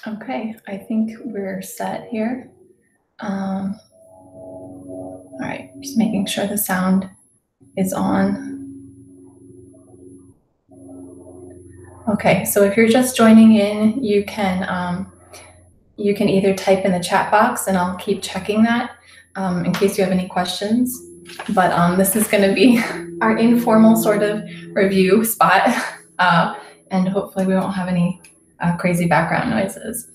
Okay, I think we're set here. All right, just making sure the sound is on. Okay, so if you're just joining in, you can either type in the chat box and I'll keep checking that in case you have any questions. But this is going to be our informal sort of review spot, and hopefully we won't have any crazy background noises.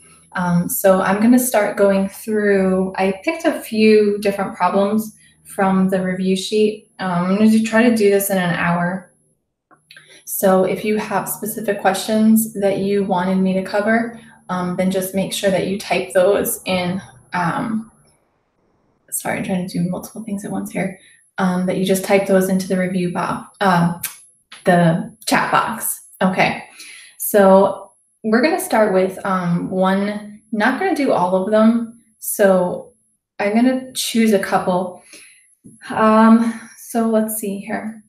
So I'm going to start going through, I picked a few different problems from the review sheet. I'm going to try to do this in an hour. So if you have specific questions that you wanted me to cover, then just make sure that you type those in. Sorry, I'm trying to do multiple things at once here. That you just type those into the review box, the chat box. Okay, so we're going to start with one. Not going to do all of them, so I'm going to choose a couple. So let's see here.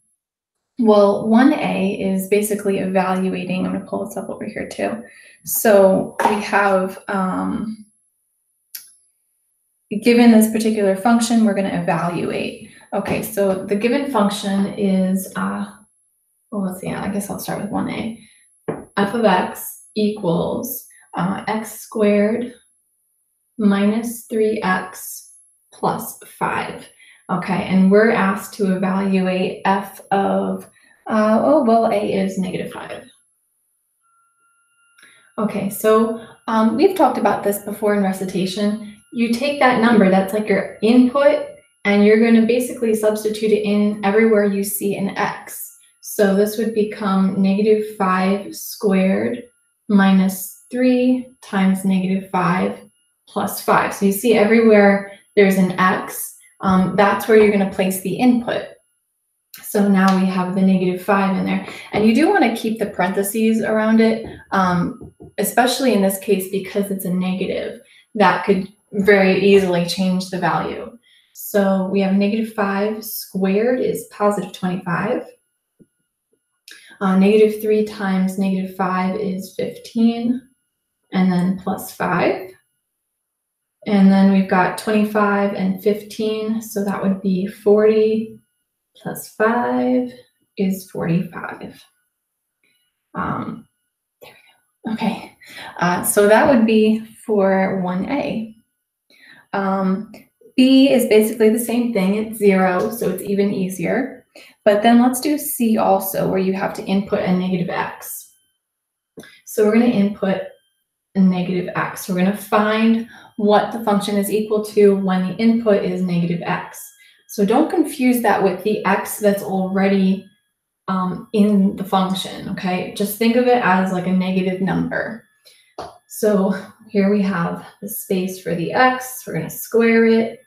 Well, 1A is basically evaluating. I'm going to pull this up over here too. So we have, given this particular function, we're going to evaluate. Okay, so the given function is, well, let's see, I guess I'll start with 1A. F of x equals x squared minus 3x plus 5. Okay, and we're asked to evaluate f of, oh, well, a is -5. Okay, so we've talked about this before in recitation. You take that number, that's like your input, and you're going to basically substitute it in everywhere you see an x. So this would become -5 squared minus 3 times -5 plus 5. So you see everywhere there's an x, that's where you're going to place the input. So now we have the -5 in there. And you do want to keep the parentheses around it, especially in this case because it's a negative. That could very easily change the value. So we have -5 squared is +25. -3 times -5 is 15, and then plus 5. And then we've got 25 and 15, so that would be 40 plus 5 is 45. There we go. Okay, so that would be for 1A. B is basically the same thing. It's 0, so it's even easier. But then let's do C also, where you have to input a -x. So we're going to input a -x. We're going to find what the function is equal to when the input is -x. So don't confuse that with the x that's already in the function, okay? Just think of it as like a negative number. So here we have the space for the x. We're going to square it,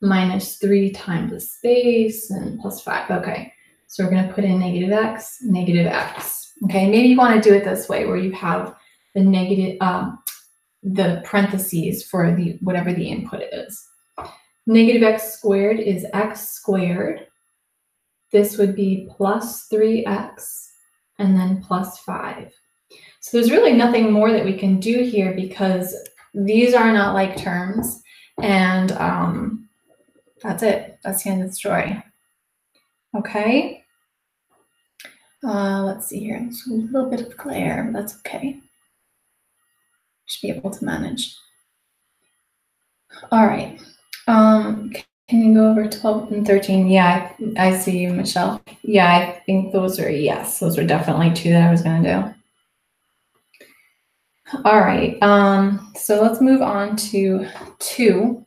-3 times the space, and plus 5. Okay, so we're going to put in -x, -x. Okay, maybe you want to do it this way, where you have the negative, the parentheses for the whatever the input is. -x squared is x squared. This would be plus 3x, and then plus 5. So there's really nothing more that we can do here because these are not like terms, and that's it. That's the end of the story. Okay. Let's see here. There's a little bit of glare, but that's okay. Should be able to manage. All right. Can you go over 12 and 13? Yeah, I see you, Michelle. Yeah, I think those are, yes, those are definitely 2 that I was going to do. All right, so let's move on to 2.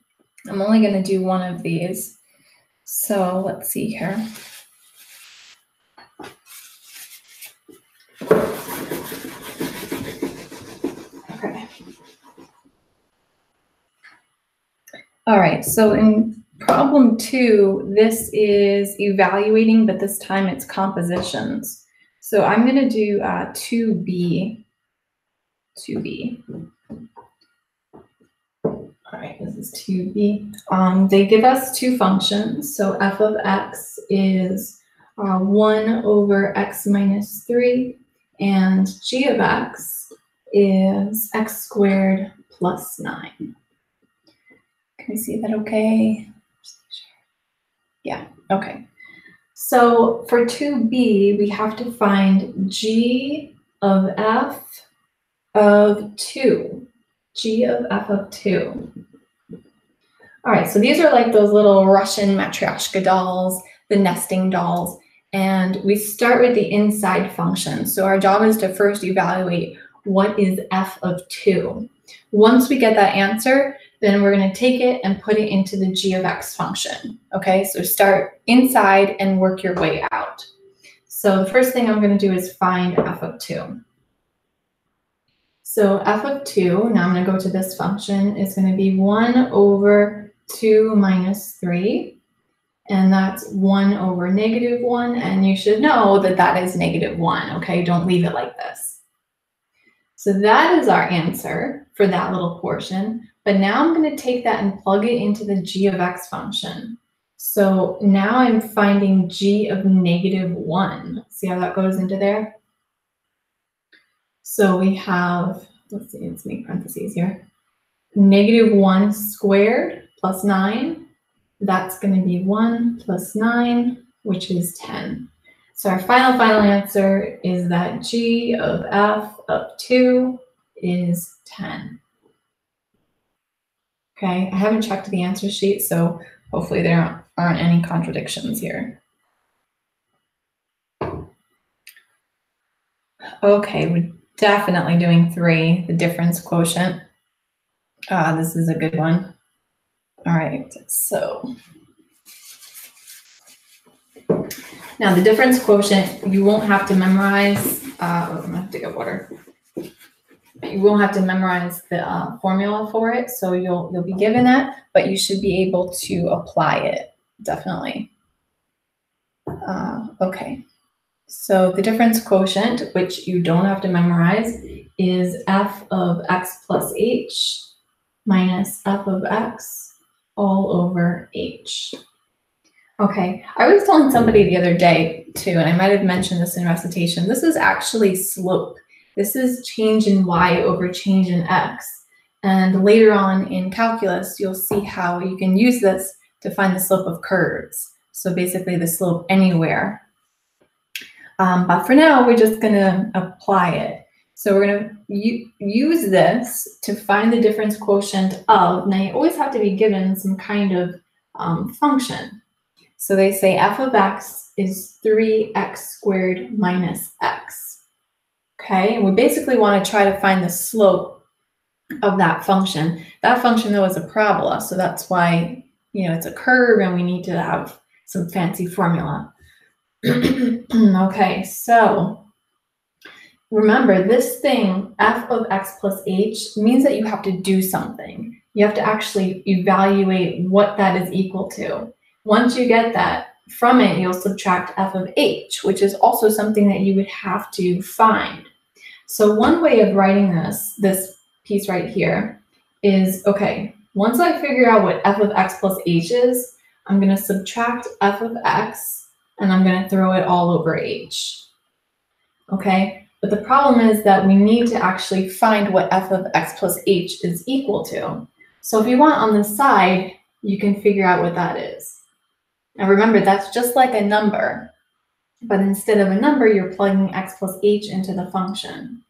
I'm only going to do one of these. So let's see here. Okay. All right, so in problem 2, this is evaluating, but this time it's compositions. So I'm going to do 2B. 2B. All right, this is 2B. They give us 2 functions. So f of x is 1 over x minus 3, and g of x is x squared plus 9. Can we see that okay? Yeah, okay. So for 2b, we have to find g of f of 2. G of f of 2. All right, so these are like those little Russian matryoshka dolls, the nesting dolls, and we start with the inside function. So our job is to first evaluate what is f of 2. Once we get that answer, then we're going to take it and put it into the g of x function. Okay, so start inside and work your way out. So the first thing I'm going to do is find f of 2. So f of 2, now I'm going to go to this function, is going to be 1 over 2 minus 3. And that's 1 over negative 1. And you should know that that is negative 1. Okay, don't leave it like this. So that is our answer for that little portion. But now I'm going to take that and plug it into the g of x function. So now I'm finding g of negative 1. See how that goes into there? So we have, let's see, let's make parentheses here. Negative 1 squared plus 9. That's going to be 1 plus 9, which is 10. So our final answer is that g of f of 2 is 10. Okay, I haven't checked the answer sheet, so hopefully there aren't any contradictions here. Okay, we're definitely doing 3, the difference quotient. This is a good one. All right, so now the difference quotient, you won't have to memorize, I'm gonna have to get water. You won't have to memorize the formula for it, so you'll be given that, but you should be able to apply it, definitely. Okay, so the difference quotient, which you don't have to memorize, is f of x plus h minus f of x all over h. Okay, I was telling somebody the other day too, and I might have mentioned this in recitation, this is actually slope. This is change in y over change in x. And later on in calculus, you'll see how you can use this to find the slope of curves. So basically the slope anywhere. But for now, we're just gonna apply it. So we're gonna use this to find the difference quotient of, now you always have to be given some kind of function. So they say f of x is 3x squared minus x. Okay, and we basically want to try to find the slope of that function. That function, though, is a parabola, so that's why, you know, it's a curve and we need to have some fancy formula. Okay, so remember this thing, f of x plus h, means that you have to do something. You have to actually evaluate what that is equal to. Once you get that, from it, you'll subtract f of h, which is also something that you would have to find. So one way of writing this piece right here is, okay, once I figure out what f of x plus h is, I'm going to subtract f of x, and I'm going to throw it all over h. Okay, but the problem is that we need to actually find what f of x plus h is equal to. So if you want on the side, you can figure out what that is. Now remember, that's just like a number, but instead of a number, you're plugging x plus h into the function.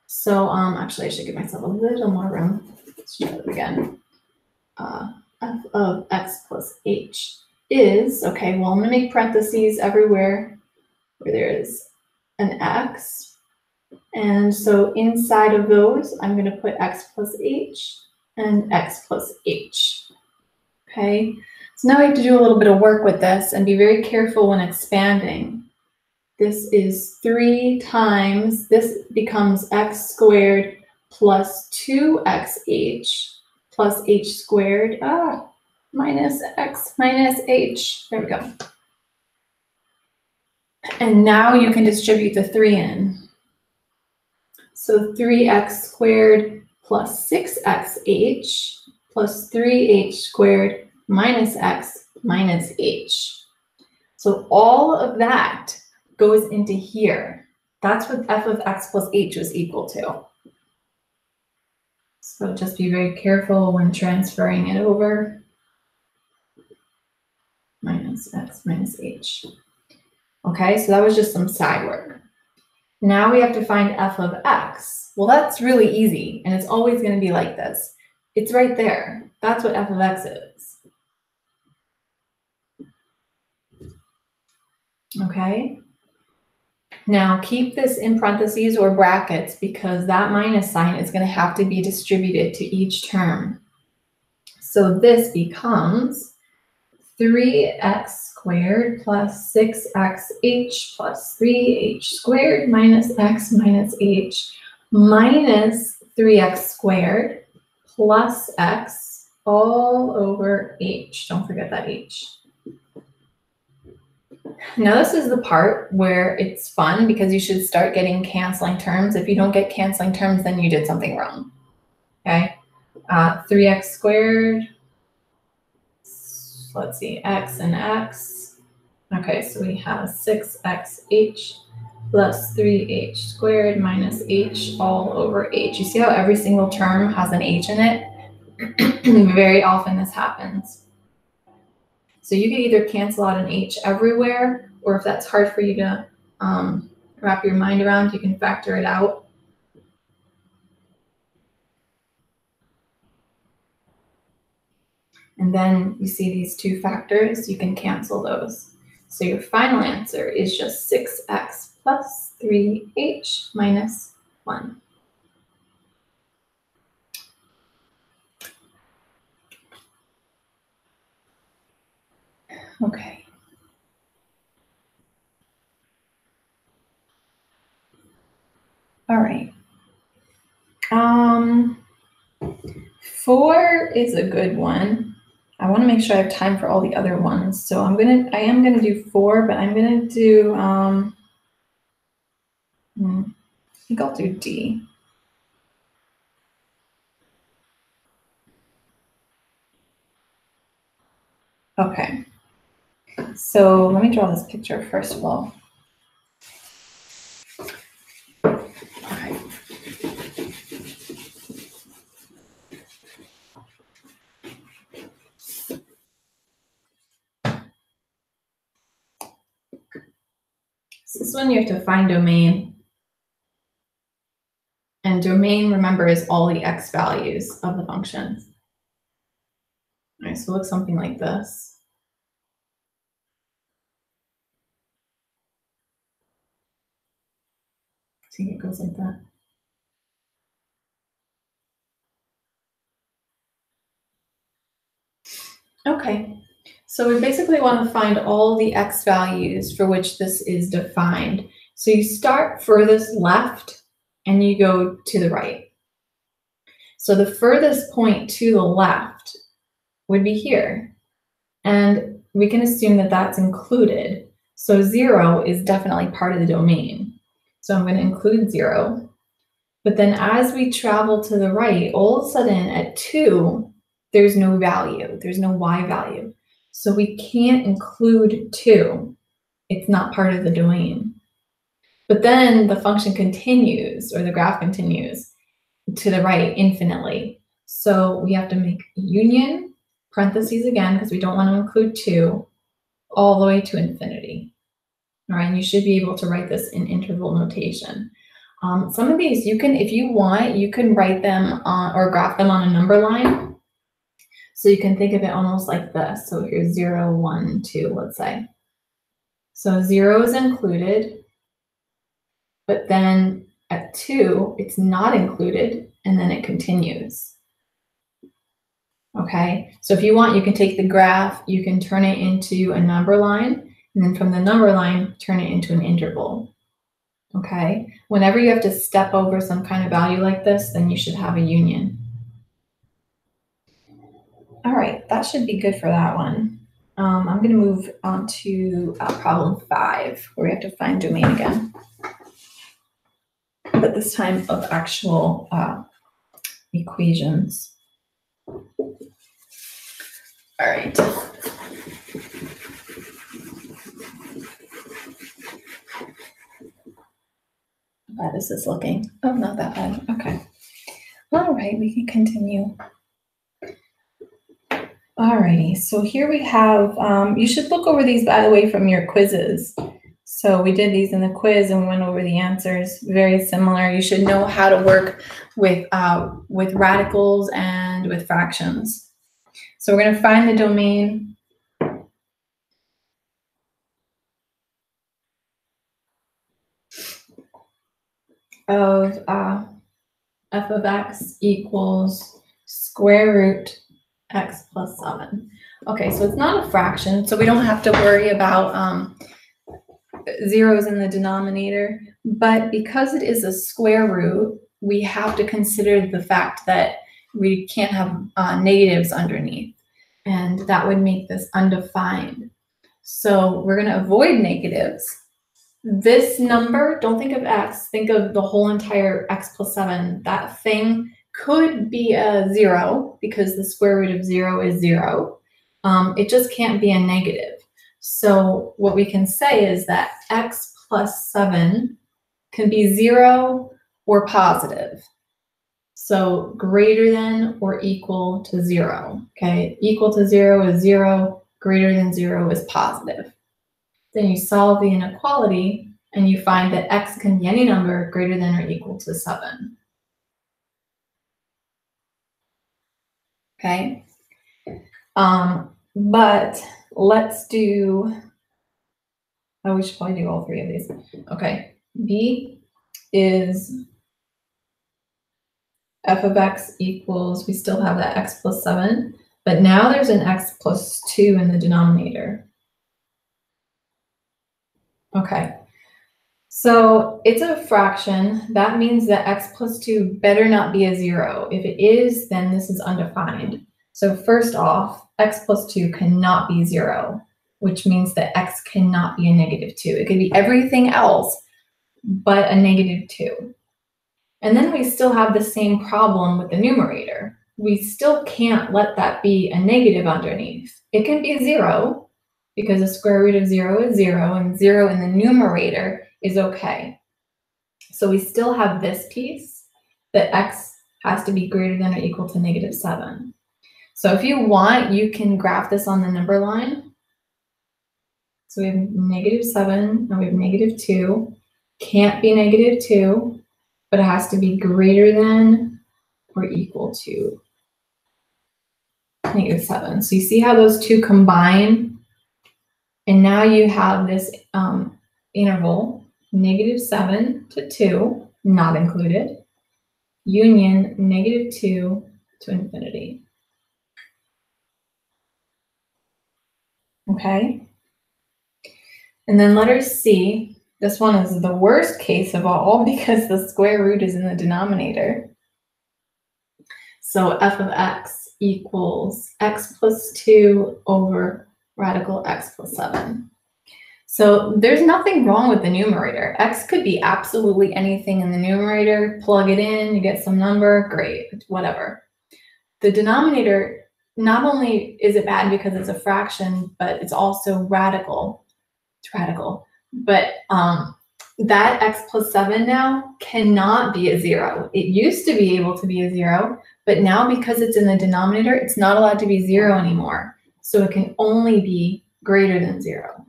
So actually, I should give myself a little more room. Let's try it again. F of x plus h is, okay, well, I'm going to make parentheses everywhere where there is an x. And so inside of those, I'm going to put x plus h and x plus h. Okay, so now we have to do a little bit of work with this and be very careful when expanding. This is 3 times, this becomes x squared plus 2xh plus h squared, minus x minus h. There we go. And now you can distribute the 3 in. So 3x squared plus 6xh plus 3h squared minus x minus h. So all of that goes into here. That's what f of x plus h is equal to. So just be very careful when transferring it over. Minus x minus h. Okay, so that was just some side work. Now we have to find f of x. Well, that's really easy, and it's always going to be like this. It's right there. That's what f of x is. Okay? Now keep this in parentheses or brackets because that minus sign is going to have to be distributed to each term. So this becomes 3x squared plus 6xh plus 3h squared minus x minus h minus 3x squared plus x all over h. Don't forget that h. Now this is the part where it's fun because you should start getting canceling terms. If you don't get canceling terms, then you did something wrong. Okay, 3x squared. Let's see, x and x. Okay, so we have 6xh plus 3h squared minus h all over h. You see how every single term has an h in it? Very often this happens. So you can either cancel out an h everywhere, or if that's hard for you to wrap your mind around, you can factor it out. And then you see these two factors, you can cancel those. So your final answer is just 6x plus 3h minus 1. Okay. All right. 4 is a good one. I want to make sure I have time for all the other ones. So I am gonna do 4, but I'm gonna do I think I'll do D. Okay. So let me draw this picture first of all. Okay. So this one you have to find domain. And domain, remember, is all the x values of the function. All right, so it looks something like this. See, it goes like that. Okay, so we basically want to find all the x values for which this is defined. So you start furthest left and you go to the right. So the furthest point to the left would be here. And we can assume that that's included. So 0 is definitely part of the domain. So I'm going to include 0. But then as we travel to the right, all of a sudden at 2, there's no value. There's no y value. So we can't include 2. It's not part of the domain. But then the function continues, or the graph continues to the right infinitely. So we have to make union, parentheses again, because we don't want to include 2, all the way to infinity. All right, and you should be able to write this in interval notation. Some of these you can, if you want, you can write them on, or graph them on a number line. So you can think of it almost like this. So here's 0, 1, 2, let's say. So 0 is included, but then at 2, it's not included, and then it continues. Okay, so if you want, you can take the graph, you can turn it into a number line, and then from the number line, turn it into an interval. Okay, whenever you have to step over some kind of value like this, then you should have a union. All right, that should be good for that one. I'm going to move on to problem 5, where we have to find domain again, but this time of actual equations. All right. How bad is this looking? Oh, not that bad. Okay. All right, we can continue. Alrighty, so here we have, you should look over these, by the way, from your quizzes. So we did these in the quiz and we went over the answers, very similar. You should know how to work with radicals and with fractions. So we're going to find the domain of f of x equals square root x plus 7. Okay, so it's not a fraction, so we don't have to worry about zeros in the denominator, but because it is a square root, we have to consider the fact that we can't have negatives underneath, and that would make this undefined. So we're going to avoid negatives. This number, don't think of x, think of the whole entire x plus 7. That thing could be a 0 because the square root of 0 is 0. It just can't be a negative. So what we can say is that x plus 7 can be 0 or positive. So greater than or equal to 0. Okay, equal to 0 is 0, greater than 0 is positive. Then you solve the inequality and you find that x can be any number greater than or equal to 7. Okay, but let's do, oh, we should probably do all three of these. Okay, B is f of x equals, we still have that x plus 7, but now there's an x plus 2 in the denominator. Okay, so it's a fraction. That means that x plus 2 better not be a 0. If it is, then this is undefined. So first off, x plus 2 cannot be 0, which means that x cannot be a negative 2. It could be everything else but a negative 2. And then we still have the same problem with the numerator. We still can't let that be a negative underneath. It can be 0 because the square root of 0 is 0, and 0 in the numerator is okay. So we still have this piece that x has to be greater than or equal to negative 7. So if you want, you can graph this on the number line. So we have negative 7, and we have negative 2. Can't be negative 2, but it has to be greater than or equal to negative 7. So you see how those two combine? And now you have this interval, negative 7 to 2, not included, union negative 2 to infinity. Okay? And then letter C, this one is the worst case of all because the square root is in the denominator. So f of x equals x plus 2 over radical x plus 7. So there's nothing wrong with the numerator. X could be absolutely anything in the numerator. Plug it in, you get some number, great, whatever. The denominator, not only is it bad because it's a fraction, but it's also radical. It's radical. But that x plus 7 now cannot be a 0. It used to be able to be a 0, but now because it's in the denominator, it's not allowed to be 0 anymore. So it can only be greater than 0.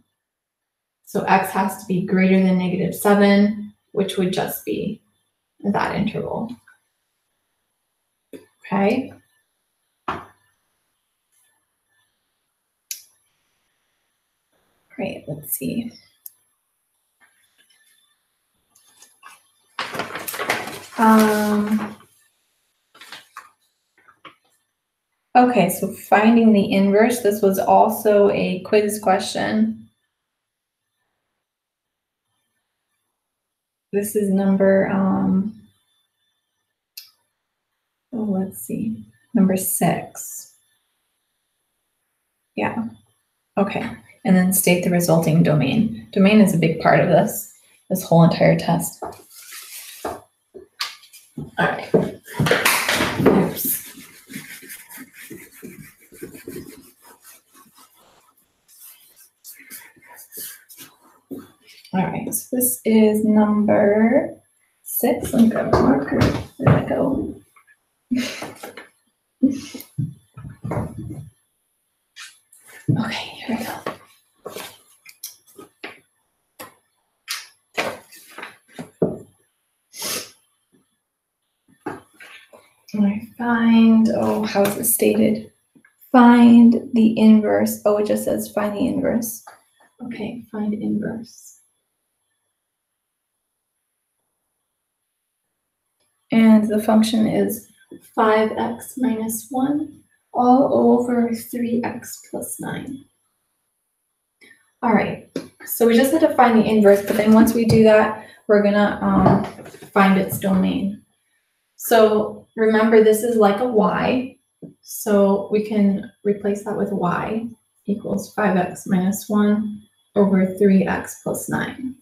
So x has to be greater than negative 7, which would just be that interval. Okay. Great, let's see. Okay, so finding the inverse, this was also a quiz question. This is number, let's see, number 6. Yeah, okay. And then state the resulting domain. Domain is a big part of this whole entire test. All right. Oops. All right, so this is number 6. Let me grab a marker. Where did it go? Okay, here we go. I find, oh, how is it stated? Find the inverse. Oh, it just says find the inverse. Okay, find inverse. And the function is 5x minus 1 all over 3x plus 9. All right, so we just had to find the inverse, but then once we do that, we're gonna find its domain. So remember, this is like a y, so we can replace that with y equals 5x minus 1 over 3x plus 9.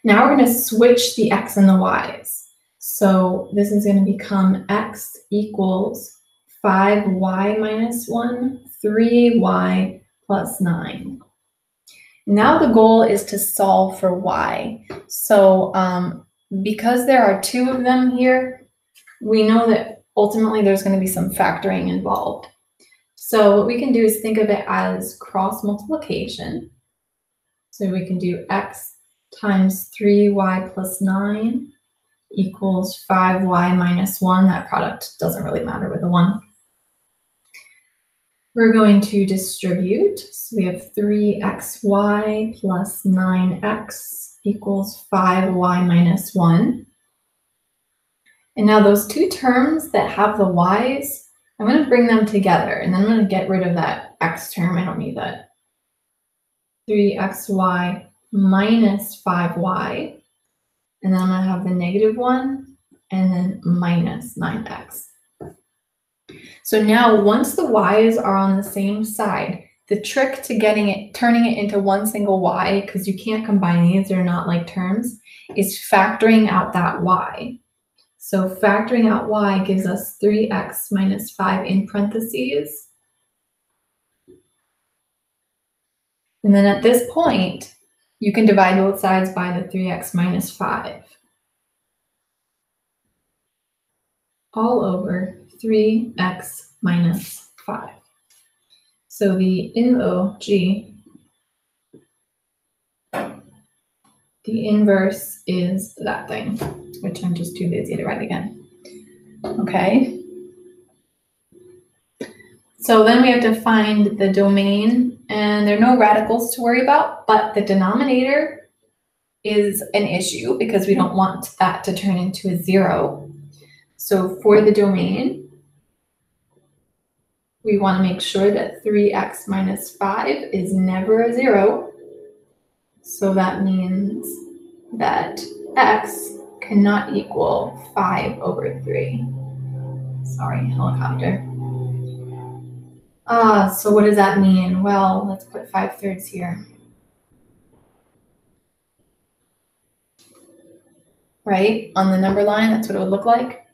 Now we're going to switch the x and the y's. So this is going to become x equals 5y minus 1, 3y plus 9. Now the goal is to solve for y. So because there are two of them here, we know that ultimately there's going to be some factoring involved. So what we can do is think of it as cross multiplication. So we can do x times 3y plus 9 equals 5y minus 1. That product doesn't really matter with a 1. We're going to distribute. So we have 3xy plus 9x equals 5y minus 1. And now those two terms that have the y's, I'm going to bring them together, and then I'm going to get rid of that x term. I don't need that. 3xy minus 5y. And then I'm going to have the negative 1, and then minus 9x. So now once the y's are on the same side, the trick to turning it into one single y, because you can't combine these, they're not like terms, is factoring out that y. So factoring out y gives us 3x minus 5 in parentheses. And then at this point, you can divide both sides by the 3x minus 5. All over 3x minus 5. So the inverse is that thing, which I'm just too busy to write again. Okay. So then we have to find the domain, and there are no radicals to worry about, but the denominator is an issue because we don't want that to turn into a 0. So for the domain, we want to make sure that 3x minus 5 is never a 0. So that means that x cannot equal 5 over 3. Sorry, helicopter. So what does that mean? Well, let's put 5/3 here. Right? On the number line, that's what it would look like.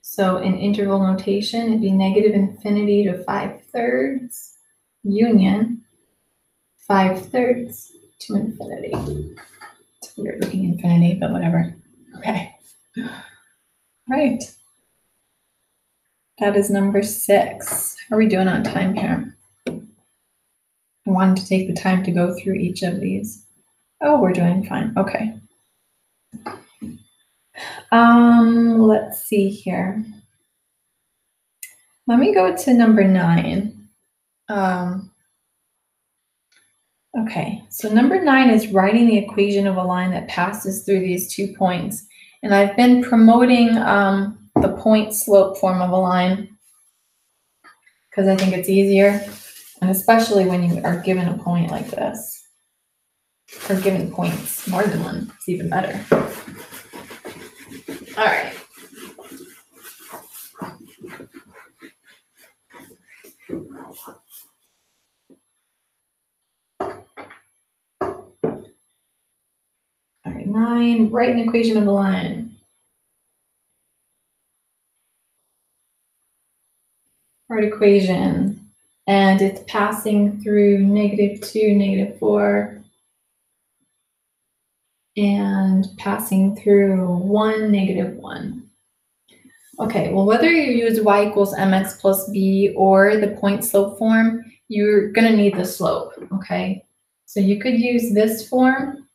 So in interval notation, it'd be negative infinity to 5/3 union 5/3 to infinity. It's a weird looking infinity, but whatever. Okay. Right. That is number 6. How are we doing on time here? I wanted to take the time to go through each of these. Oh, we're doing fine. Okay. Let's see here. Let me go to number 9. Okay, so number 9 is writing the equation of a line that passes through these 2 points. And I've been promoting the point slope form of a line because I think it's easier, and especially when you are given a point like this, or given points, more than one, it's even better. All right. All right, 9, write an equation of a line. Write equation, and it's passing through -2, -4, and passing through 1, -1. Okay, well, whether you use y equals mx plus b or the point slope form, you're going to need the slope, okay? So you could use this form,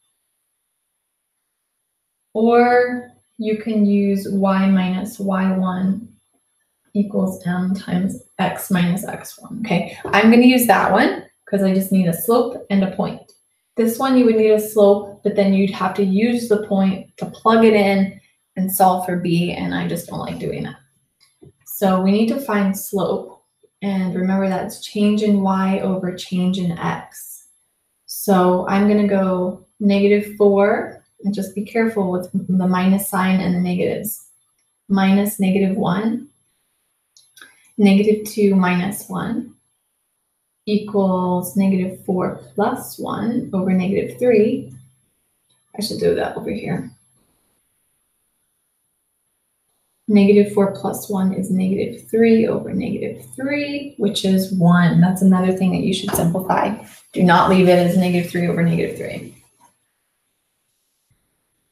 or you can use y minus y1 equals m times x minus x1, okay? I'm going to use that one because I just need a slope and a point. This one you would need a slope, but then you'd have to use the point to plug it in and solve for b, and I just don't like doing that. So we need to find slope, and remember that's change in y over change in x. So I'm going to go -4, and just be careful with the minus sign and the negatives. Minus -1, -2 minus 1 equals -4 plus 1 over -3. I should do that over here. -4 plus 1 is -3 over -3, which is 1. That's another thing that you should simplify. Do not leave it as -3 over -3.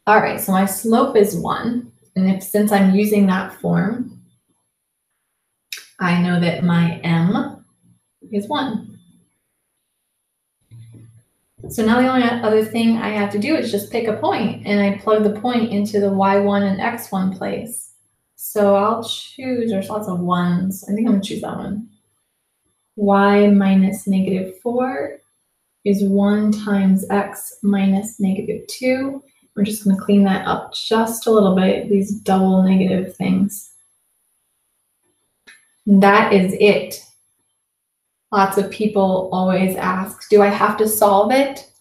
All right, so my slope is 1. And since I'm using that form, I know that my m is 1. So now the only other thing I have to do is just pick a point, and I plug the point into the y1 and x1 place. So I'll choose, there's lots of ones. I think I'm gonna choose that one. Y minus -4 is 1 times x minus -2. We're just gonna clean that up just a little bit, these double negative things. And that is it. Lots of people always ask, do I have to solve it?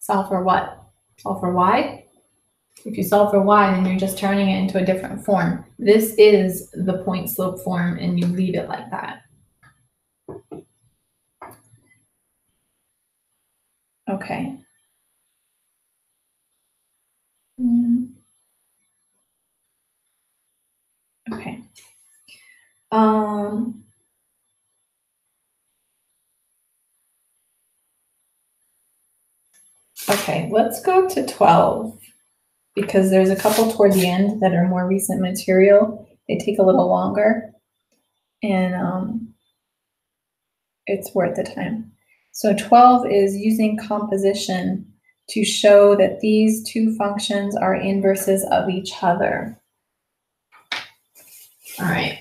Solve for what? Solve for y? If you solve for y, then you're just turning it into a different form. This is the point slope form, and you leave it like that. Okay. Okay. Okay, let's go to 12, because there's a couple toward the end that are more recent material. They take a little longer, and it's worth the time. So 12 is using composition to show that these two functions are inverses of each other. All right.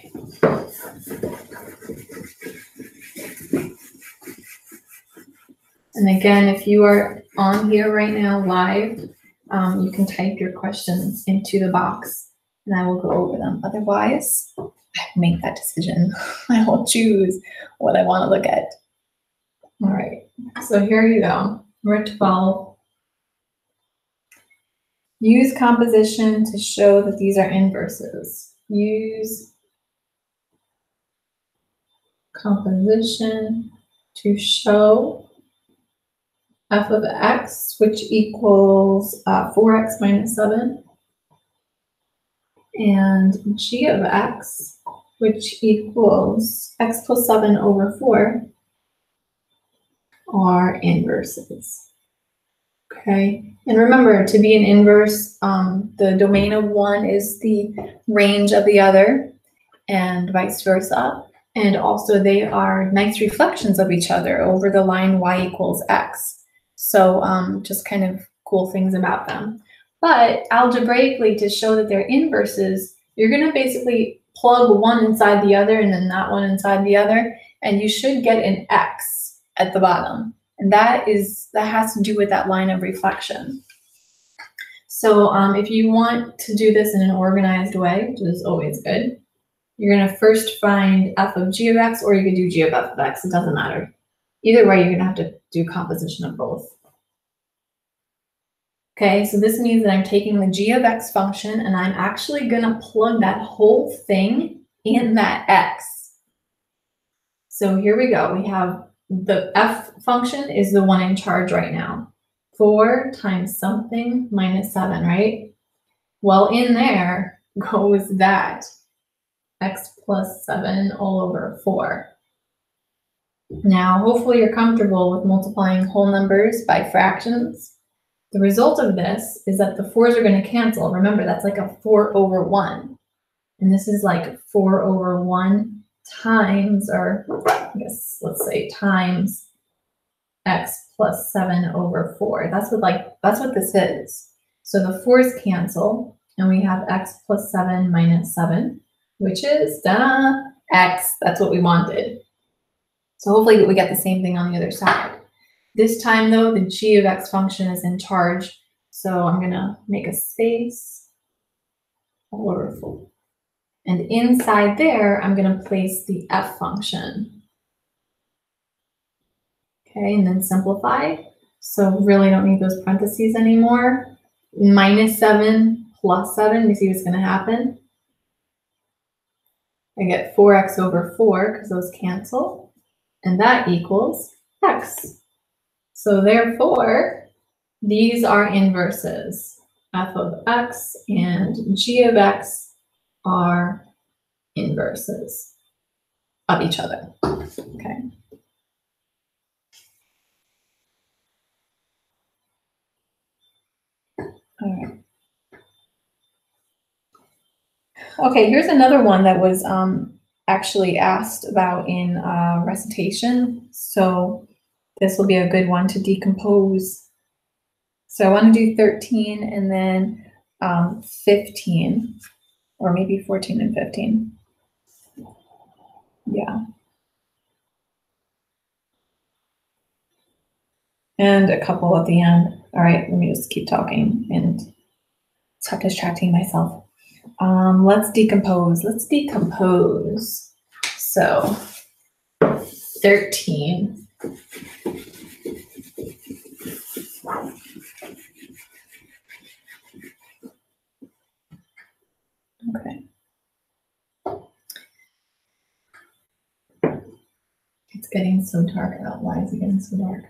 And again, if you are on here right now live, you can type your questions into the box and I will go over them. Otherwise, I make that decision. I will choose what I want to look at. All right, so here you go. We're at 12. Use composition to show that these are inverses. Use composition to show f of x, which equals 4x minus 7, and g of x, which equals x plus 7 over 4, are inverses. Okay, and remember, to be an inverse, the domain of one is the range of the other, and vice versa. And also they are nice reflections of each other over the line y equals x. So just kind of cool things about them. But algebraically, to show that they're inverses, you're going to basically plug one inside the other and then that one inside the other, and you should get an x at the bottom. And that has to do with that line of reflection. So if you want to do this in an organized way, which is always good, you're going to first find f of g of x, or you could do g of f of x. It doesn't matter. Either way, you're going to have to do composition of both. Okay, so this means that I'm taking the g of x function and I'm actually going to plug that whole thing in that x. So here we go. We have the f function is the one in charge right now. 4 times something minus 7, right? Well, in there goes that x plus 7 all over 4. Now, hopefully you're comfortable with multiplying whole numbers by fractions. The result of this is that the 4s are going to cancel. Remember, that's like a 4 over 1. And this is like 4 over 1 times, or I guess let's say times x plus 7 over 4. That's what this is. So the 4's cancel, and we have x plus 7 minus 7, which is x. That's what we wanted. So hopefully we get the same thing on the other side. This time though, the g of x function is in charge. So I'm gonna make a space all over 4. And inside there, I'm gonna place the f function. Okay, and then simplify. So really don't need those parentheses anymore. Minus 7 plus 7, we see what's gonna happen. I get 4x over 4 because those cancel. And that equals x. So therefore, these are inverses. F of x and g of x are inverses of each other. Okay. All right. Okay, here's another one that was actually asked about in recitation. So this will be a good one to decompose. So I want to do 13 and then 15, or maybe 14 and 15. Yeah. And a couple at the end. All right, let me just keep talking and stop distracting myself. Let's decompose. Let's decompose. So 13. Okay. It's getting so dark out. Why is it getting so dark?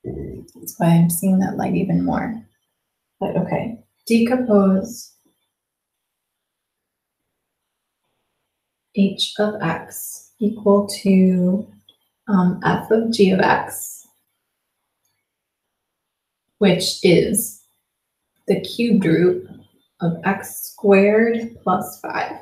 That's why I'm seeing that light even more. But okay, decompose h of x equal to f of g of x, which is the cubed root of x squared plus 5.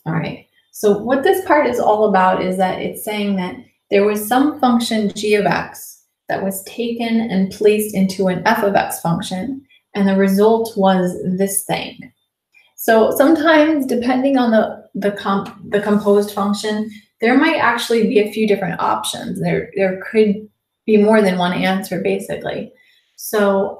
All right, so what this part is all about is that it's saying that there was some function g of x that was taken and placed into an f of x function, and the result was this thing. So sometimes, depending on the composed function, there might actually be a few different options. There could be more than one answer, basically. So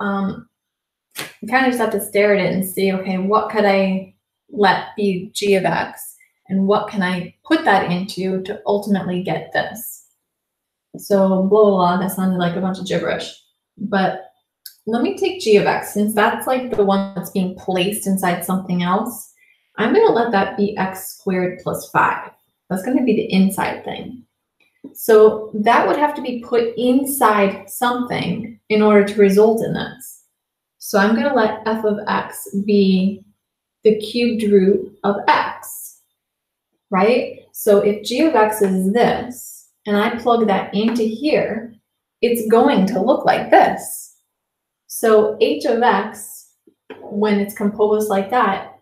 you kind of just have to stare at it and see, okay, what could I let be g of x, and what can I put that into to ultimately get this? So blah, blah, blah, that sounded like a bunch of gibberish. But let me take g of x, since that's like the one that's being placed inside something else. I'm going to let that be x squared plus 5. That's going to be the inside thing. So that would have to be put inside something in order to result in this. So I'm going to let f of x be the cubed root of x, right? So if g of x is this, and I plug that into here, it's going to look like this. So h of x, when it's composed like that,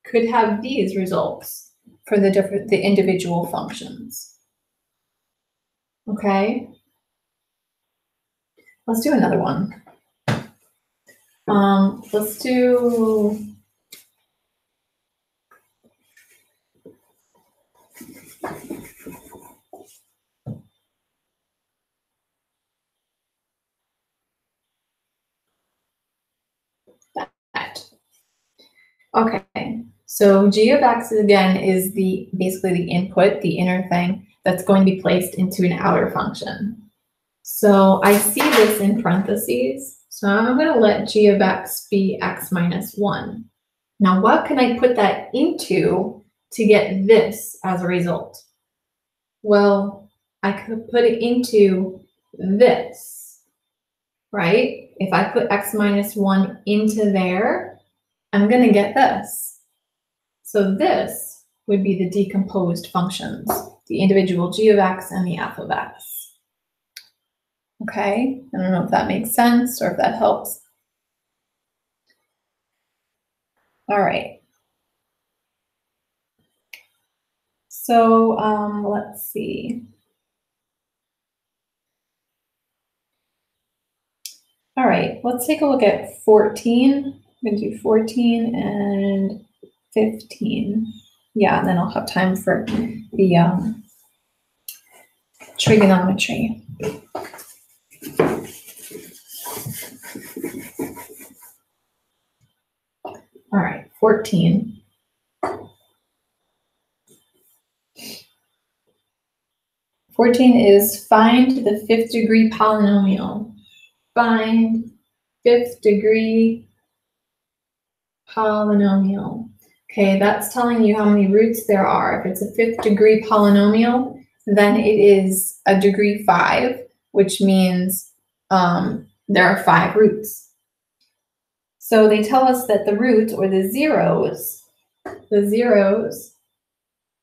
could have these results for the individual functions. Okay? Let's do another one. Let's do that. Okay, so g of x again is basically the input, the inner thing that's going to be placed into an outer function. So I see this in parentheses, so I'm going to let g of x be x minus 1. Now what can I put that into to get this as a result? Well, I could put it into this, right? If I put x minus 1 into there, I'm going to get this. So this would be the decomposed functions, the individual g of x and the f of x. Okay, I don't know if that makes sense or if that helps. All right. So let's see. All right, let's take a look at 14. I'm going to do 14 and 15. Yeah, and then I'll have time for the trigonometry. All right, 14. Is find the fifth degree polynomial. Find fifth degree polynomial. Okay, that's telling you how many roots there are. If it's a fifth degree polynomial, then it is a degree 5, which means there are 5 roots. So they tell us that the roots, or the zeros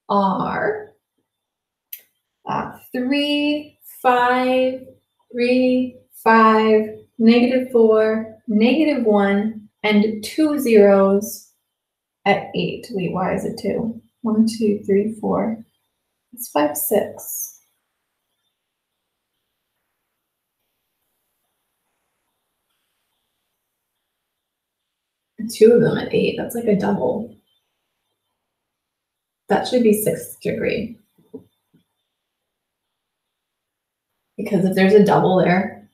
are 3, 5, 3, 5, -4, -1, and 2 zeros at 8. Wait, why is it 2? 1, 2, 3, 4. It's 5, 6. And 2 of them at 8. That's like a double. That should be 6th degree. Because if there's a double there,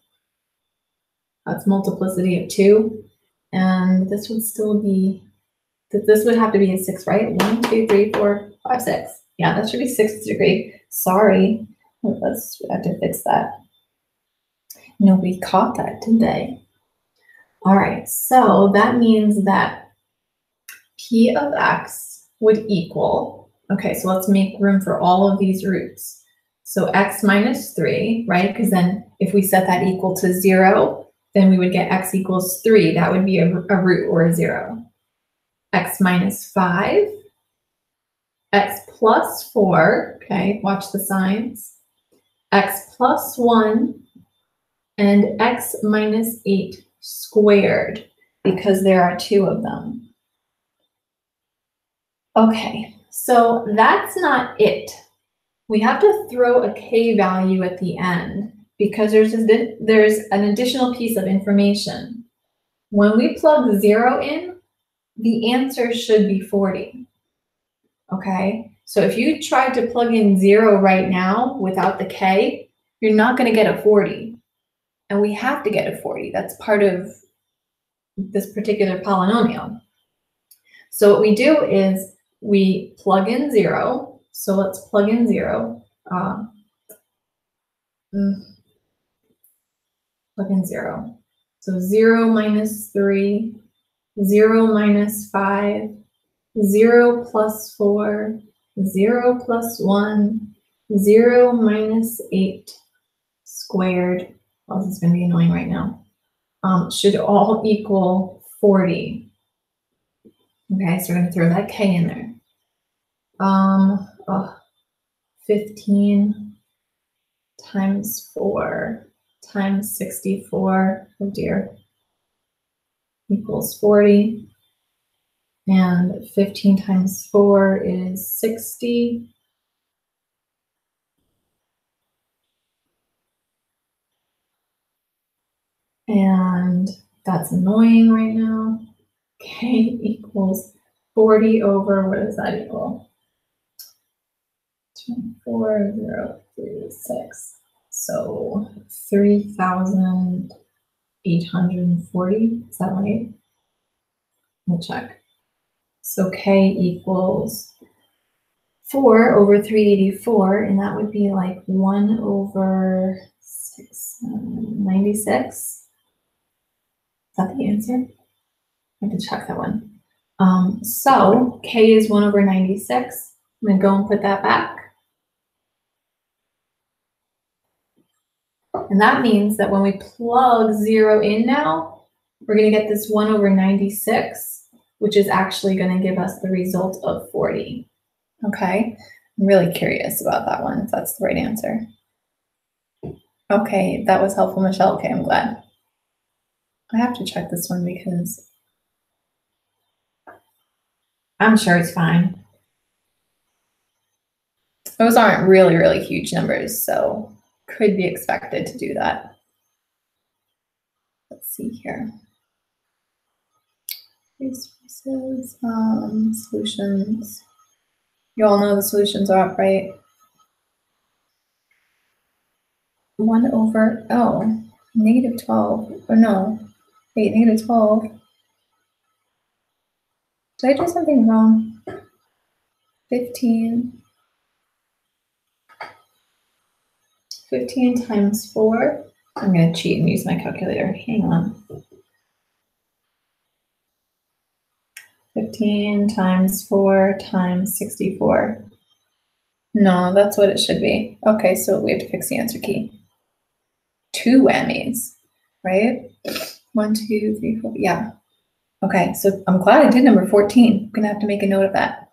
that's multiplicity of 2. And this would still be, this would have to be a 6, right? 1, 2, 3, 4, 5, 6. Yeah, that should be 6th degree. Sorry. Let's have to fix that. Nobody caught that, did they? All right, so that means that P of X would equal, okay, so let's make room for all of these roots. So X minus 3, right? Because then if we set that equal to 0, then we would get X equals 3. That would be a root or a 0. X minus 5, X plus 4, okay, watch the signs. X plus 1, and X minus 8 squared, because there are 2 of them. Okay, so that's not it. We have to throw a K value at the end because there's an additional piece of information. When we plug 0 in, the answer should be 40. Okay, so if you tried to plug in 0 right now without the K, you're not going to get a 40. And we have to get a 40. That's part of this particular polynomial. So what we do is we plug in 0. So let's plug in 0. Plug in 0. So 0 minus 3, 0 minus 5, 0 plus 4, 0 plus 1, 0 minus 8 squared. Oh, this is going to be annoying right now. Should all equal 40. Okay, so we're going to throw that K in there. 15 times 4 times 64, oh dear, equals 40. And 15 times 4 is 60. And that's annoying right now. K equals 40 over, what does that equal? 24,036. So 3,840. Is that right? We'll check. So K equals 4 over 384, and that would be like 1 over 96. Is that the answer? I have to check that one. So K is 1 over 96. I'm going to go and put that back. And that means that when we plug 0 in now, we're going to get this 1 over 96, which is actually going to give us the result of 40. Okay, I'm really curious about that one, if that's the right answer. Okay, that was helpful, Michelle. Okay, I'm glad. I have to check this one because I'm sure it's fine. Those aren't really, really huge numbers, so could be expected to do that. Let's see here. Resources, solutions. You all know the solutions are up, right? 1 over, oh, negative 12, or no, wait, negative 12. Did I do something wrong? 15 times 4. I'm going to cheat and use my calculator. Hang on. 15 times 4 times 64. No, that's what it should be. Okay, so we have to fix the answer key. 2 whammies, right? 1, 2, 3, 4. Yeah. Okay, so I'm glad I did number 14. I'm going to have to make a note of that.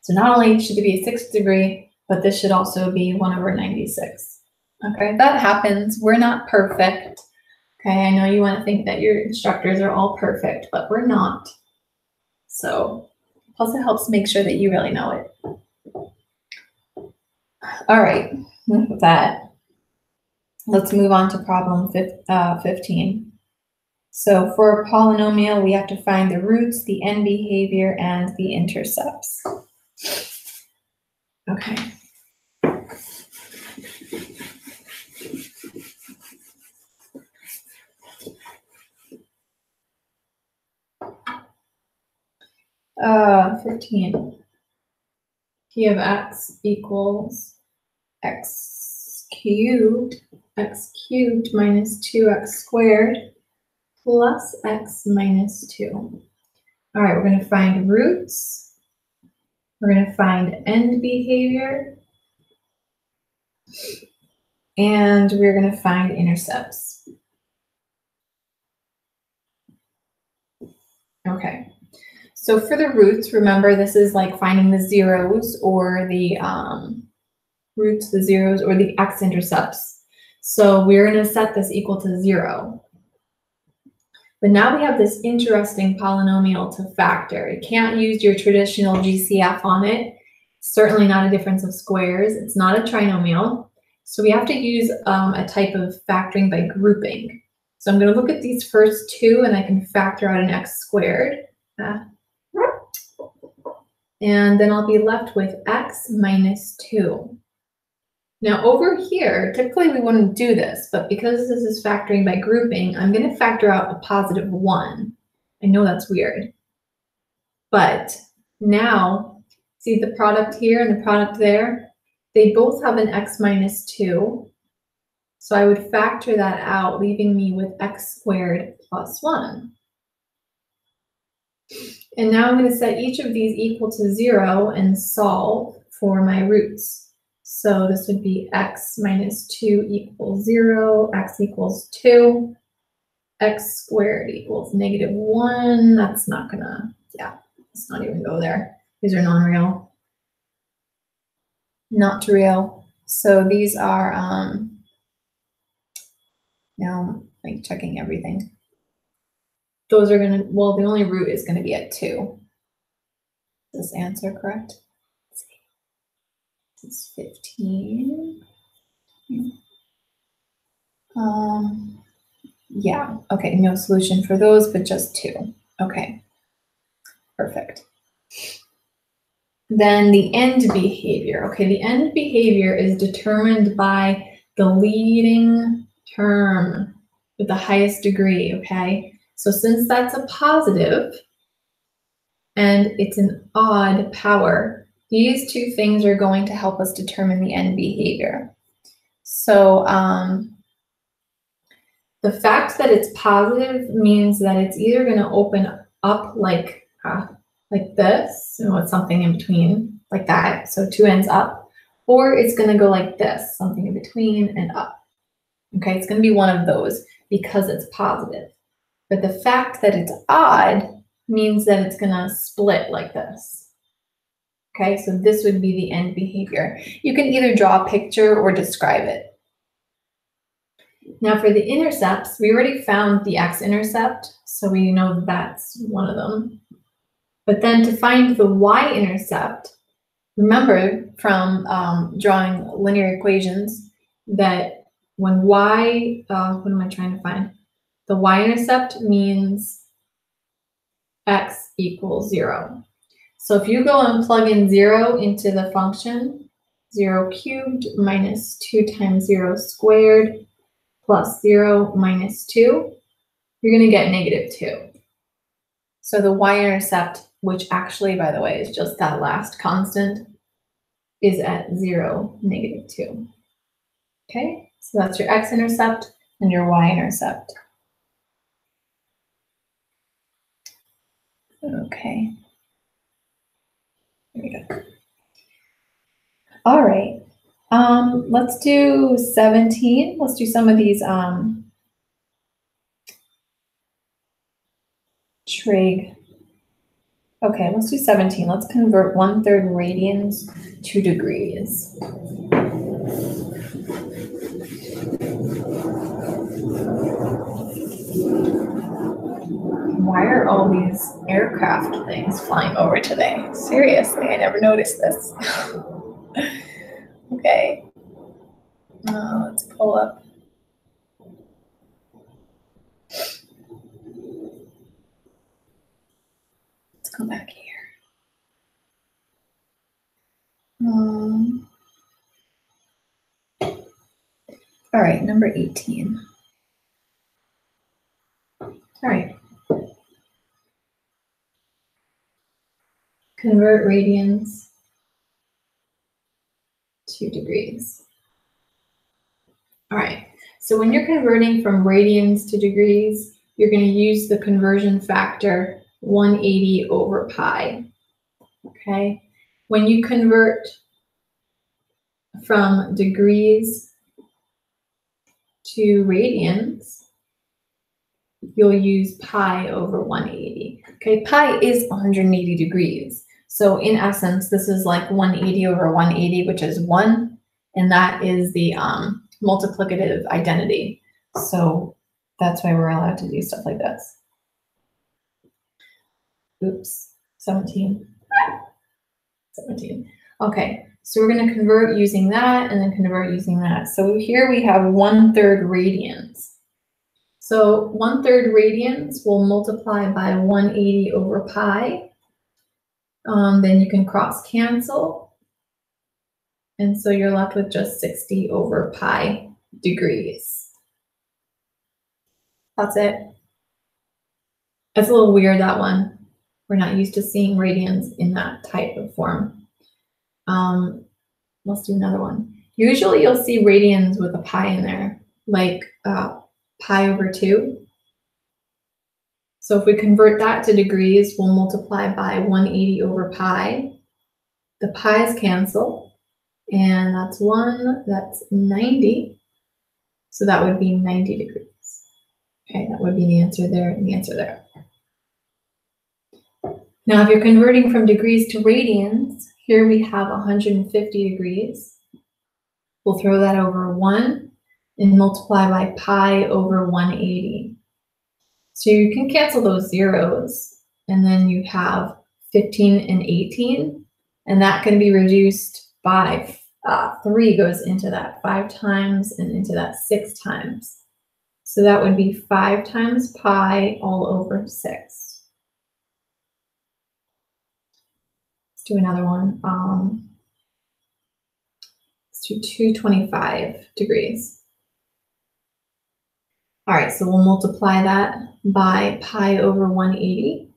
So not only should it be a 6th degree, but this should also be 1 over 96. Okay, that happens. We're not perfect. Okay, I know you want to think that your instructors are all perfect, but we're not. So plus it helps make sure that you really know it. All right, with that, let's move on to problem 15. So for a polynomial, we have to find the roots, the end behavior, and the intercepts. Okay. Uh, 15. P of x equals x cubed minus 2x squared plus x minus 2. All right, we're going to find roots. We're going to find end behavior. And we're going to find intercepts. Okay. So for the roots, remember this is like finding the zeros or the roots, the zeros, or the x-intercepts. So we're going to set this equal to 0. But now we have this interesting polynomial to factor. You can't use your traditional GCF on it. It's certainly not a difference of squares. It's not a trinomial. So we have to use a type of factoring by grouping. So I'm going to look at these first two, and I can factor out an x squared. And then I'll be left with x minus 2. Now over here, typically we wouldn't do this, but because this is factoring by grouping, I'm going to factor out a positive 1. I know that's weird. But now, see the product here and the product there? They both have an x minus 2. So I would factor that out, leaving me with x squared plus 1. And now I'm going to set each of these equal to 0 and solve for my roots. So this would be x minus 2 equals 0, x equals 2, x squared equals negative 1. That's not gonna, yeah, let's not even go there. These are non-real. Not real. So these are, now I'm like checking everything. Those are gonna, well, the only root is gonna be at 2. Is this answer correct? Let's see. This is 15. Yeah, okay, no solution for those, but just 2. Okay, perfect. Then the end behavior. Okay, the end behavior is determined by the leading term with the highest degree, okay? So since that's a positive and it's an odd power, these two things are going to help us determine the end behavior. So the fact that it's positive means that it's either going to open up like this, you know, with something in between, like that, so 2 ends up, or it's going to go like this, something in between and up. Okay, it's going to be one of those because it's positive. But the fact that it's odd means that it's going to split like this. Okay, so this would be the end behavior. You can either draw a picture or describe it. Now for the intercepts, we already found the x-intercept, so we know that that's one of them. But then to find the y-intercept, remember from drawing linear equations that when y, what am I trying to find? The y-intercept means x equals 0. So if you go and plug in 0 into the function, 0 cubed minus 2 times 0 squared plus 0 minus 2, you're going to get -2. So the y-intercept, which actually, by the way, is just that last constant, is at 0, -2. Okay, so that's your x-intercept and your y-intercept. Okay. There we go. All right. Let's do 17. Let's do some of these trig. Okay, let's do 17. Let's convert 1/3 radians to degrees. Why are all these aircraft things flying over today? Seriously, I never noticed this. Okay. Let's pull up. Let's go back here. All right, number 18. All right. Convert radians to degrees. All right, so when you're converting from radians to degrees, you're going to use the conversion factor 180 over pi. Okay, when you convert from degrees to radians, you'll use pi over 180. Okay, pi is 180 degrees. So in essence, this is like 180 over 180, which is 1, and that is the multiplicative identity. So that's why we're allowed to do stuff like this. Oops, 17. 17. Okay, so we're going to convert using that and then convert using that. So here we have 1/3 radians. So 1/3 radians will multiply by 180 over pi. Then you can cross cancel. And so you're left with just 60 over pi degrees. That's it. It's a little weird, that one. We're not used to seeing radians in that type of form. Let's do another one. Usually you'll see radians with a pi in there, like pi over 2. So if we convert that to degrees, we'll multiply by 180 over pi. The pi's cancel, and that's 1, that's 90. So that would be 90 degrees. Okay, that would be the answer there and the answer there. Now, if you're converting from degrees to radians, here we have 150 degrees. We'll throw that over 1 and multiply by pi over 180. So you can cancel those zeros, and then you have 15 and 18, and that can be reduced by 3 goes into that 5 times and into that 6 times. So that would be 5 times pi all over 6. Let's do another one. Let's do 225 degrees. All right, so we'll multiply that by pi over 180.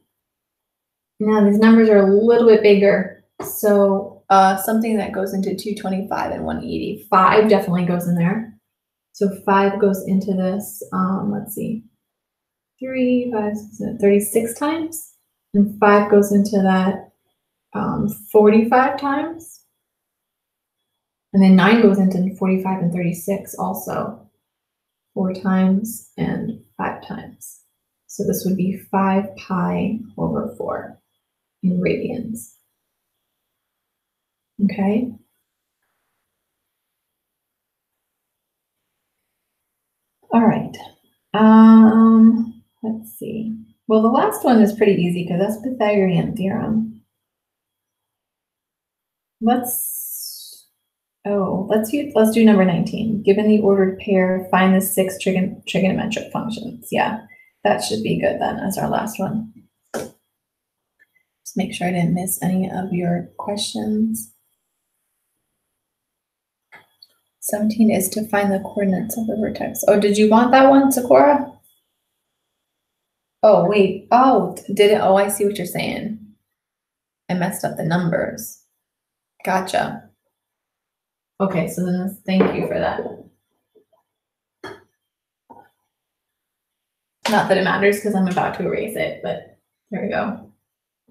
Now these numbers are a little bit bigger, so something that goes into 225 and 180, 5 definitely goes in there. So 5 goes into this, let's see, 3, 5, 6, 36 times, and 5 goes into that 45 times, and then 9 goes into 45 and 36 also. 4 times and 5 times. So this would be 5 pi over 4 in radians. Okay. All right. Let's see. Well, the last one is pretty easy because that's Pythagorean theorem. let's do number 19. Given the ordered pair, find the 6 trigonometric functions. Yeah, that should be good then as our last one. Just make sure I didn't miss any of your questions. 17 is to find the coordinates of the vertex. Oh, did you want that one, Sakura? Oh, wait. Oh, did it? Oh, I see what you're saying. I messed up the numbers. Gotcha. Okay, so then thank you for that. Not that it matters because I'm about to erase it, but there we go.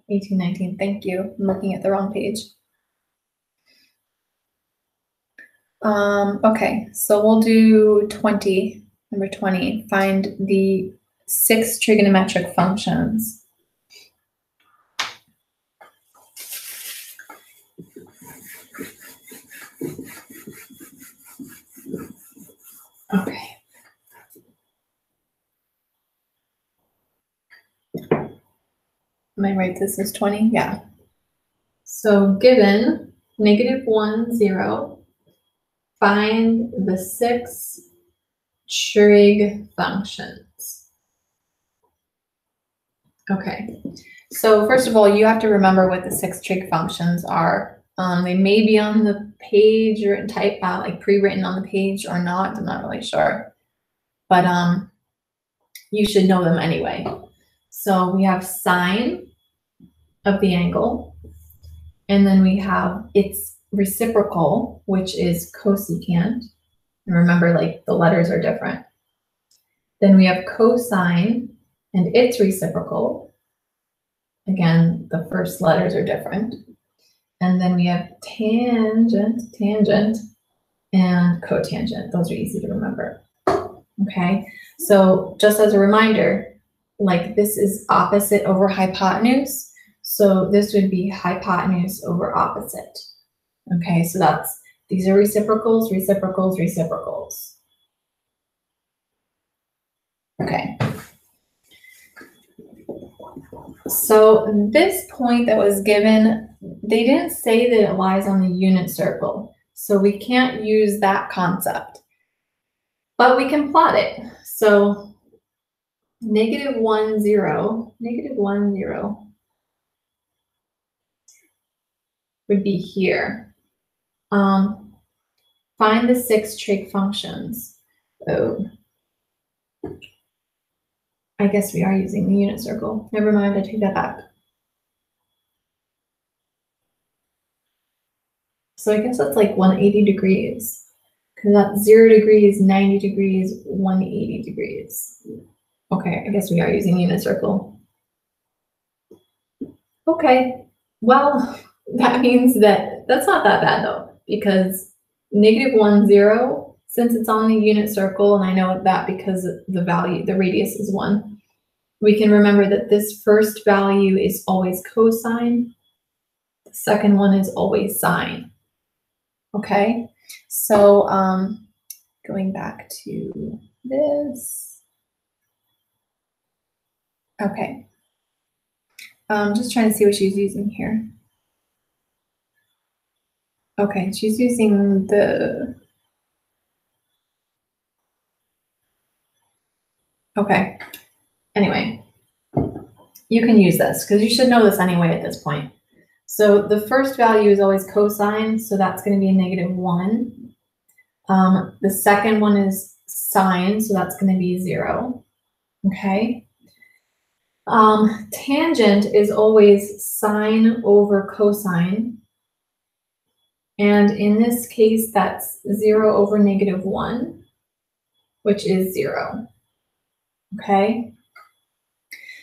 18, 19, thank you. I'm looking at the wrong page. Okay, so we'll do 20, number 20, find the 6 trigonometric functions. Okay. Am I right? This is 20? Yeah. So given -1, 0, find the 6 trig functions. Okay. So first of all, you have to remember what the 6 trig functions are. They may be on the page or type like pre-written on the page or not. I'm not really sure, but you should know them anyway. So we have sine of the angle, and then we have its reciprocal, which is cosecant. And remember, like the letters are different. Then we have cosine and its reciprocal. Again, the first letters are different. And then we have tangent, and cotangent. Those are easy to remember. Okay, so just as a reminder, like this is opposite over hypotenuse. So this would be hypotenuse over opposite. Okay, so these are reciprocals, reciprocals, reciprocals. Okay. So this point that was given, they didn't say that it lies on the unit circle. So we can't use that concept, but we can plot it. So -1, 0, -1, 0 would be here. Find the 6 trig functions. Oh, I guess we are using the unit circle. Never mind, I take that back. So I guess that's like 180 degrees, because that's 0 degrees, 90 degrees, 180 degrees. Okay, I guess we are using unit circle. Okay, well, that means that's not that bad though, because -1, 0, since it's on the unit circle, and I know that because the radius is 1, we can remember that this first value is always cosine. The second one is always sine. Okay, so going back to this. Okay, just trying to see what she's using here. Okay, she's using the, okay, anyway, you can use this because you should know this anyway at this point. So the first value is always cosine, so that's going to be a -1. The second one is sine, so that's going to be 0. Okay. Tangent is always sine over cosine. And in this case, that's 0 over -1, which is 0. Okay.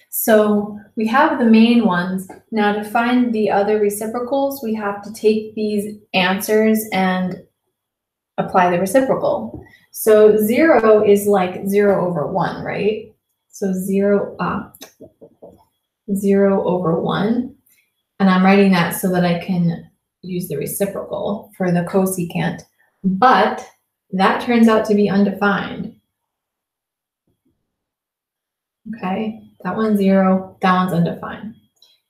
So we have the main ones. Now to find the other reciprocals, we have to take these answers and apply the reciprocal. So 0 is like 0 over 1, right? So 0 over 1. And I'm writing that so that I can use the reciprocal for the cosecant. But that turns out to be undefined. Okay, that one's 0, that one's undefined.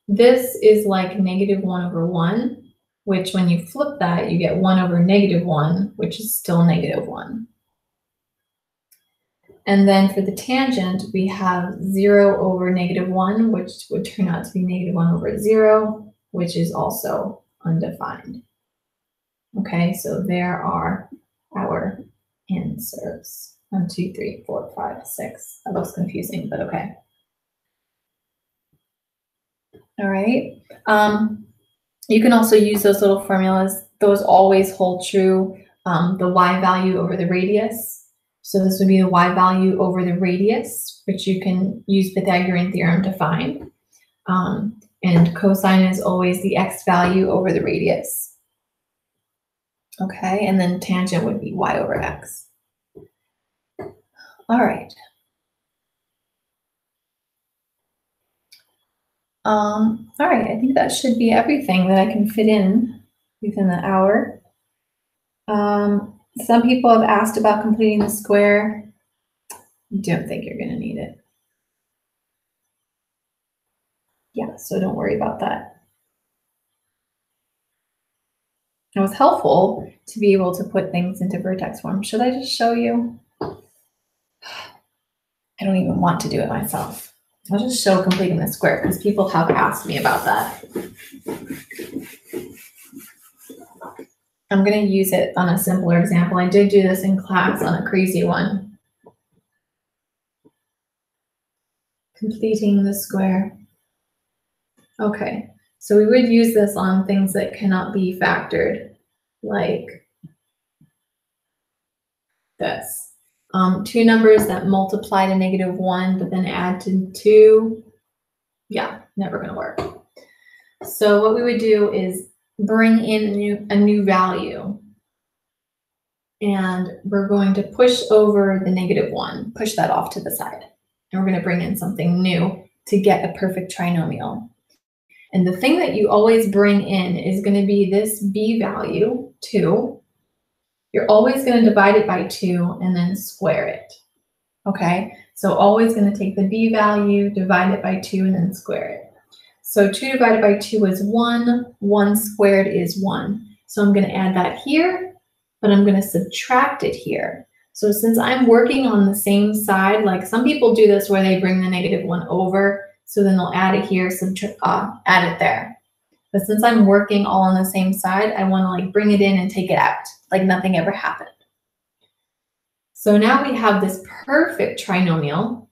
This is like -1 over 1, which when you flip that, you get 1 over -1, which is still -1. And then for the tangent, we have 0 over -1, which would turn out to be -1 over 0, which is also undefined. Okay, so there are our answers. 1, 2, 3, 4, 5, 6. That looks confusing, but okay. All right. You can also use those little formulas. Those always hold true. The y value over the radius. So this would be the y value over the radius, which you can use Pythagorean theorem to find. And cosine is always the x value over the radius. Okay, and then tangent would be y over x. All right. All right, I think that should be everything that I can fit in within the hour. Some people have asked about completing the square. Don't think you're going to need it. Yeah, so don't worry about that. It was helpful to be able to put things into vertex form. Should I just show you? I don't even want to do it myself. I'll just show completing the square because people have asked me about that. I'm going to use it on a simpler example. I did do this in class on a crazy one. Completing the square. Okay, so we would use this on things that cannot be factored, like this. Two numbers that multiply to -1, but then add to 2. Yeah, never going to work. So what we would do is bring in a new value. And we're going to push over the -1, push that off to the side. And we're going to bring in something new to get a perfect trinomial. And the thing that you always bring in is going to be this b value, 2. You're always going to divide it by 2 and then square it. Okay, so always going to take the b value, divide it by 2, and then square it. So 2 divided by 2 is 1. 1 squared is 1. So I'm going to add that here, but I'm going to subtract it here. So since I'm working on the same side, like some people do this where they bring the -1 over, so then they'll add it here, add it there. But since I'm working all on the same side, I want to like bring it in and take it out, like nothing ever happened. So now we have this perfect trinomial,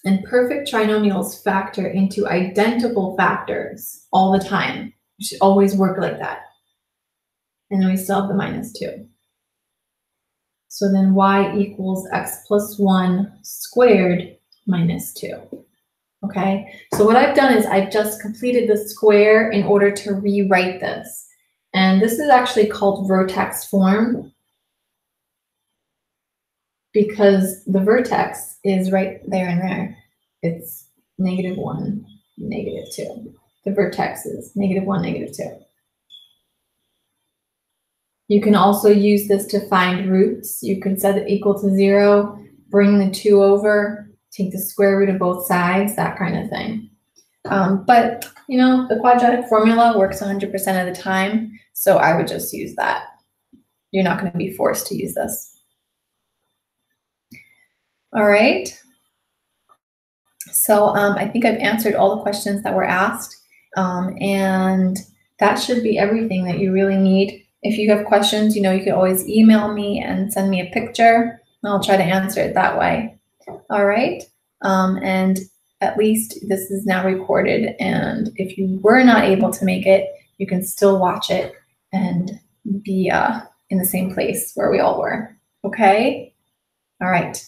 and perfect trinomials factor into identical factors all the time. You should always work like that. And then we still have the -2. So then y equals x plus 1 squared minus 2. Okay, so what I've done is I've just completed the square in order to rewrite this. And this is actually called vertex form because the vertex is right there and there. It's -1, -2. The vertex is -1, -2. You can also use this to find roots. You can set it equal to 0, bring the 2 over, take the square root of both sides, that kind of thing. But, you know, the quadratic formula works 100% of the time, so I would just use that. You're not going to be forced to use this. All right. So I think I've answered all the questions that were asked, and that should be everything that you really need. If you have questions, you know, you can always email me and send me a picture, and I'll try to answer it that way. All right. And at least this is now recorded. And if you were not able to make it, you can still watch it and be in the same place where we all were. Okay. All right.